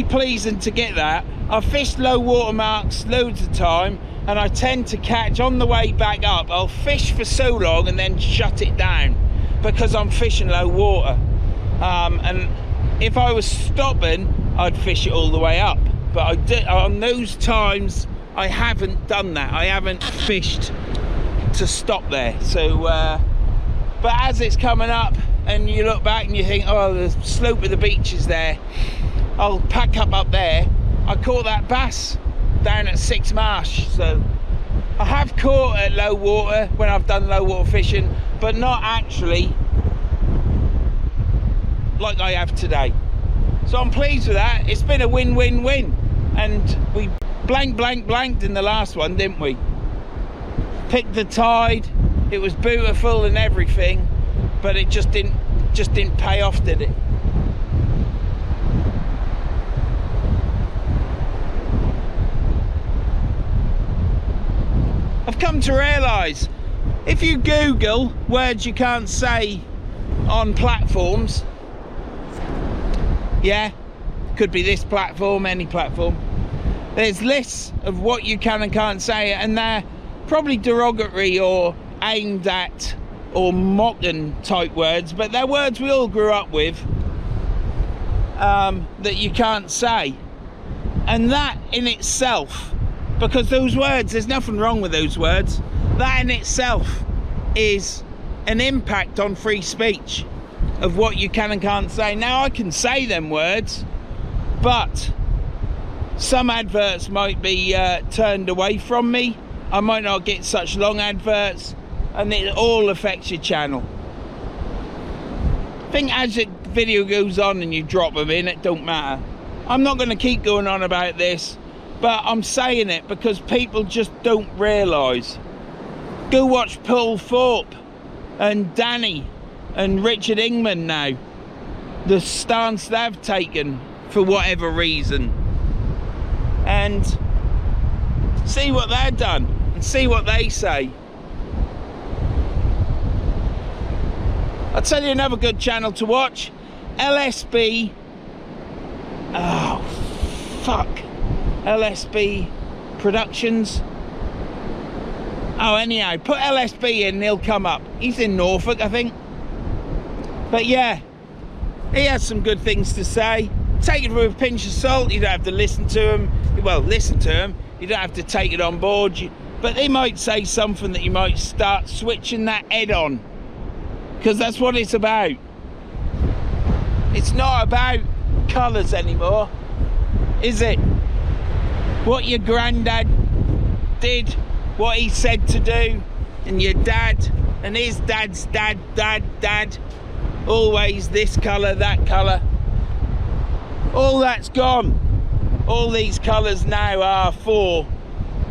Speaker 1: pleasing to get that. I've fished low water marks loads of time, and I tend to catch on the way back up. I'll fish for so long and then shut it down because I'm fishing low water. And if I was stopping, I'd fish it all the way up. But I did, on those times, I haven't done that. I haven't fished to stop there. So, but as it's coming up, and you look back and you think, oh, the slope of the beach is there, I'll pack up there. I caught that bass down at 6 Marsh, so I have caught at low water when I've done low water fishing, but not actually like I have today. So I'm pleased with that. It's been a win-win-win, and we blanked in the last one, didn't we? Picked the tide, it was beautiful and everything, but it just didn't pay off, did it? I've come to realise, if you Google words you can't say on platforms, yeah, could be this platform, any platform, there's lists of what you can and can't say, and they're probably derogatory or aimed at or mocking type words, but they're words we all grew up with, that you can't say. And that in itself, because those words, there's nothing wrong with those words, that in itself is an impact on free speech of what you can and can't say. Now I can say them words, but some adverts might be turned away from me. I might not get such long adverts, and it all affects your channel. I think as the video goes on and you drop them in, it don't matter. I'm not going to keep going on about this, but I'm saying it because people just don't realise. Go watch Paul Thorpe and Danny and Richard Ingman now. The stance they've taken for whatever reason, and see what they've done and see what they say. I'll tell you another good channel to watch, LSB. Oh fuck, LSB Productions. Oh, anyhow, put LSB in and he'll come up. He's in Norfolk, I think. But yeah, he has some good things to say. Take it with a pinch of salt. You don't have to listen to him. Well, listen to him. You don't have to take it on board. But they might say something that you might start switching that head on. Because that's what it's about. It's not about colours anymore, is it? What your granddad did, what he said to do, and your dad and his dad's dad, always this colour, that colour. All that's gone. All these colours now are for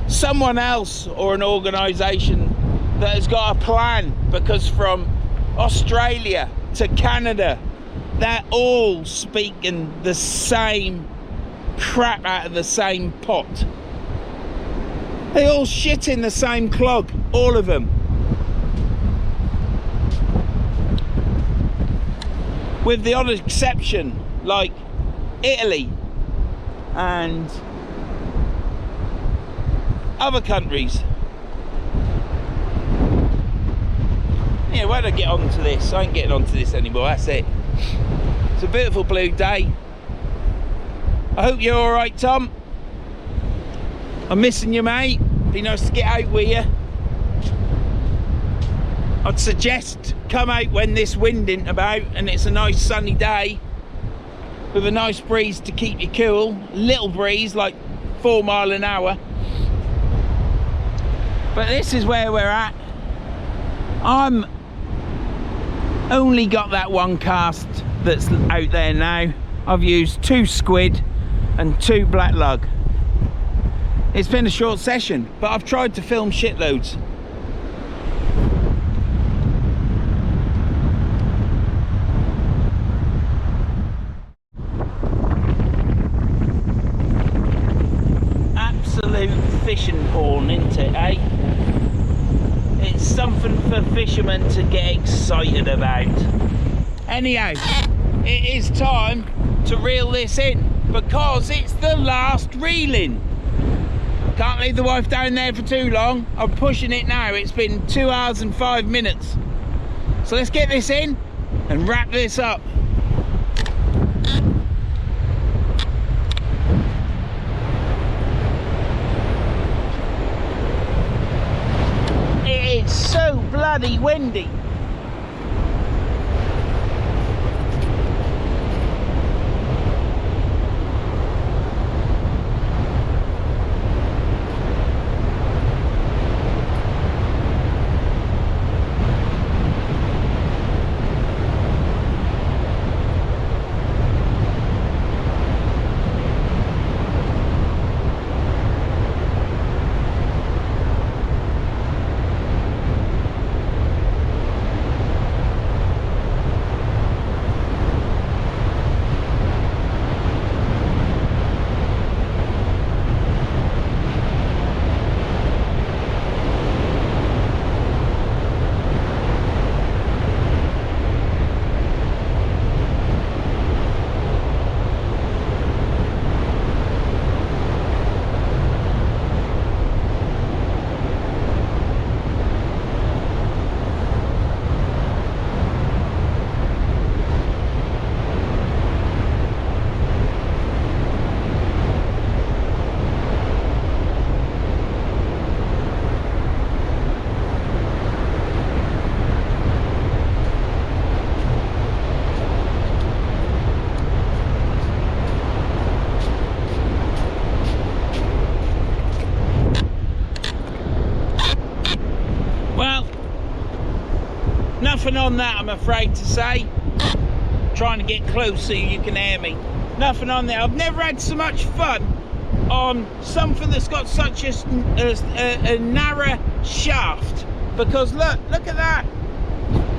Speaker 1: someone else or an organisation that has got a plan, because from Australia to Canada, they're all speaking the same crap out of the same pot. They all shit in the same clog, all of them. With the odd exception, like Italy and other countries. Yeah, why don't I get onto this? I ain't getting onto this anymore, that's it. It's a beautiful blue day. I hope you're alright, Tom. I'm missing you, mate. Be nice to get out with you. I'd suggest come out when this wind isn't about and it's a nice sunny day with a nice breeze to keep you cool. Little breeze, like 4 miles an hour. But this is where we're at. I'm only got that one cast that's out there now. I've used 2 squid and 2 black lug. It's been a short session, but I've tried to film shitloads. Absolute fishing porn, isn't it, eh? It's something for fishermen to get excited about. Anyhow, it is time to reel this in, because it's the last reeling. Can't leave the wife down there for too long. I'm pushing it now. It's been 2 hours and 5 minutes. So let's get this in and wrap this up. It is so bloody windy. Nothing on that, I'm afraid to say. Trying to get close so you can hear me. Nothing on there. I've never had so much fun on something that's got such a narrow shaft. Because look at that.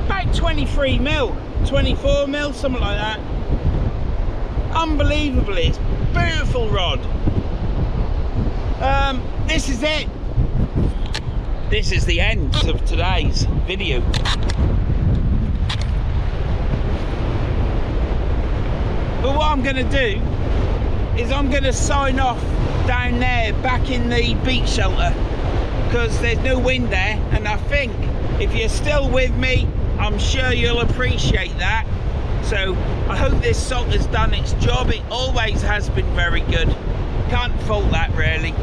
Speaker 1: About 23 mil, 24 mil, something like that. Unbelievably, it's beautiful rod. This is it. This is the end of today's video. But what I'm going to do is I'm going to sign off down there back in the beach shelter, because there's no wind there, and I think if you're still with me, I'm sure you'll appreciate that. So I hope this salt has done its job. It always has been very good, can't fault that really.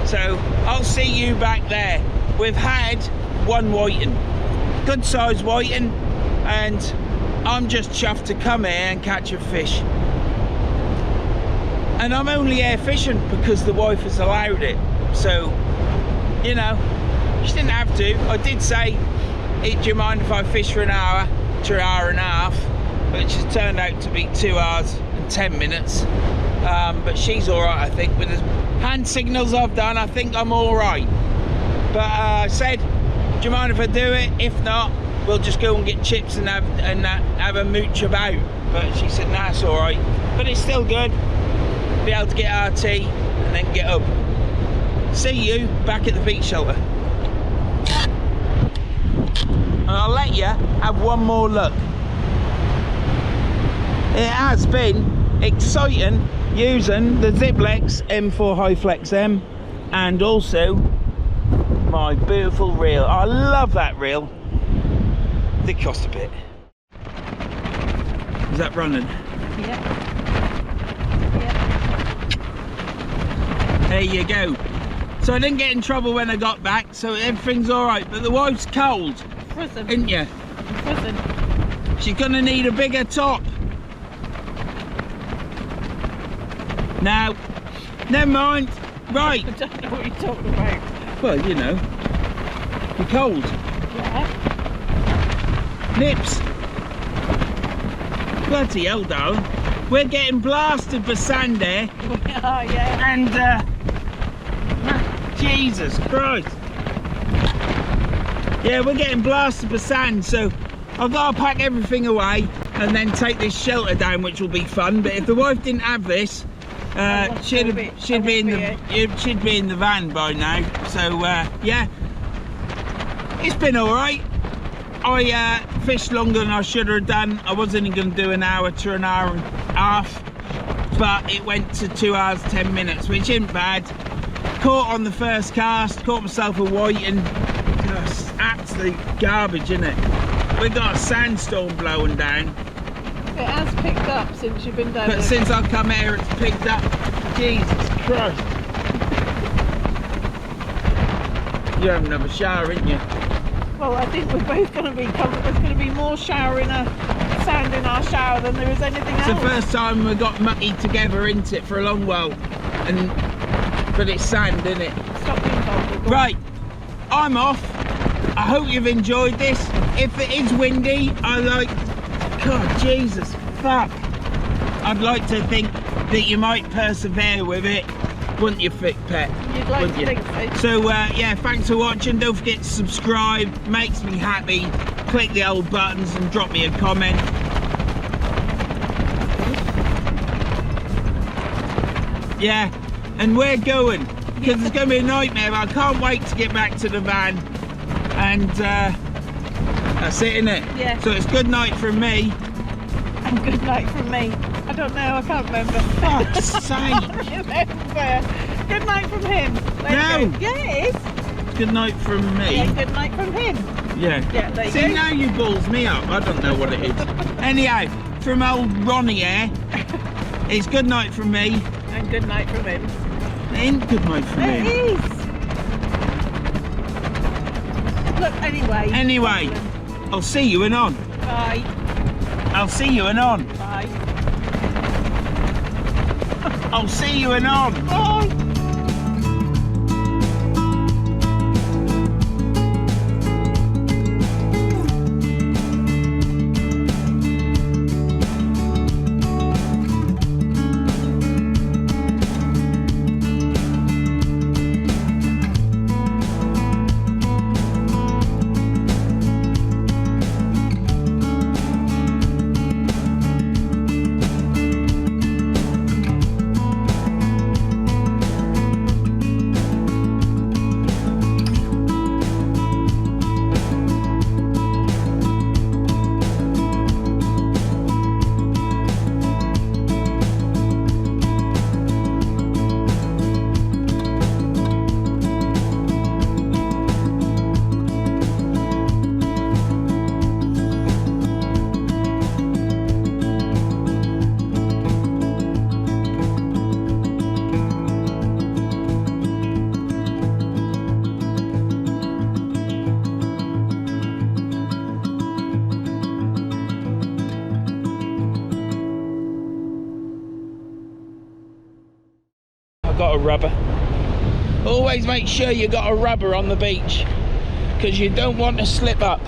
Speaker 1: So I'll see you back there. We've had one whiting, good size whiting, and I'm just chuffed to come here and catch a fish. And I'm only here fishing because the wife has allowed it. So, you know, she didn't have to. I did say, do you mind if I fish for an hour to an hour and a half? Which has turned out to be 2 hours and 10 minutes. But she's all right, I think. With the hand signals I've done, I think I'm all right. But I said, do you mind if I do it? If not, we'll just go and get chips and have a mooch about. But she said, nah, it's all right. But it's still good. Be able to get our tea and then get up. See you back at the beach shelter. And I'll let you have one more look. It has been exciting using the Ziplex M4 High Flex M and also my beautiful reel. I love that reel. They cost a bit. Is that running?
Speaker 2: Yeah.
Speaker 1: There you go. So I didn't get in trouble when I got back, so everything's all right. But the wife's cold,
Speaker 2: Prison.
Speaker 1: isn't you?
Speaker 2: Prison.
Speaker 1: She's gonna need a bigger top. Now, never mind. Right.
Speaker 2: I don't know what you're talking about.
Speaker 1: Well, you know, you're cold.
Speaker 2: Yeah.
Speaker 1: Nips. Bloody hell, darling. We're getting blasted for sand there.
Speaker 2: We are, yeah.
Speaker 1: And, Jesus Christ. Yeah, we're getting blasted for sand, so I've got to pack everything away and then take this shelter down, which will be fun. But if the wife didn't have this, she'd be in the van by now. So yeah, it's been all right. I fished longer than I should have done. I was only going to do an hour to an hour and a half, but it went to 2 hours 10 minutes, which isn't bad. Caught on the first cast, caught myself a whiting. Just absolute garbage, isn't it? We got a sandstorm blowing down.
Speaker 2: It has picked up since you've been down
Speaker 1: But
Speaker 2: there.
Speaker 1: since I've come here, it's picked up. Jesus Christ. You're having another shower, aren't you?
Speaker 2: Well, I think we're both going to be covered. There's going to be more sand in our shower than there is anything else.
Speaker 1: It's the first time we got mucky together, isn't it, for a long while. But it's sand, isn't it?
Speaker 2: Stop being vulnerable.
Speaker 1: Right, I'm off. I hope you've enjoyed this. If it is windy, God, Jesus, fuck. I'd like to think that you might persevere with it, wouldn't you, Thick Pet?
Speaker 2: You'd like to think so.
Speaker 1: So, yeah, thanks for watching. Don't forget to subscribe. Makes me happy. Click the old buttons and drop me a comment. Yeah, and we're going, because it's going to be a nightmare. I can't wait to get back to the van. And that's it, innit?
Speaker 2: Yeah.
Speaker 1: So it's good night from me.
Speaker 2: And good night from me. I don't know, I can't remember.
Speaker 1: Fuck's sake.
Speaker 2: I can't remember. Good night from him. There you go. Yeah, it is.
Speaker 1: Good night from me.
Speaker 2: Yeah, good night from him.
Speaker 1: Yeah.
Speaker 2: Yeah, there you
Speaker 1: See,
Speaker 2: go.
Speaker 1: now you balls me up. I don't know what it is. Anyhow, from old Ronnie here, it's good night from me.
Speaker 2: And good night from him.
Speaker 1: It ain't good night from
Speaker 2: It
Speaker 1: him.
Speaker 2: is. Look, anyway.
Speaker 1: Anyway, I'll see you in on.
Speaker 2: Bye.
Speaker 1: I'll see you in on.
Speaker 2: Bye.
Speaker 1: I'll see you in on.
Speaker 2: Bye.
Speaker 1: got a rubber. Always make sure you got a rubber on the beach, because you don't want to slip up.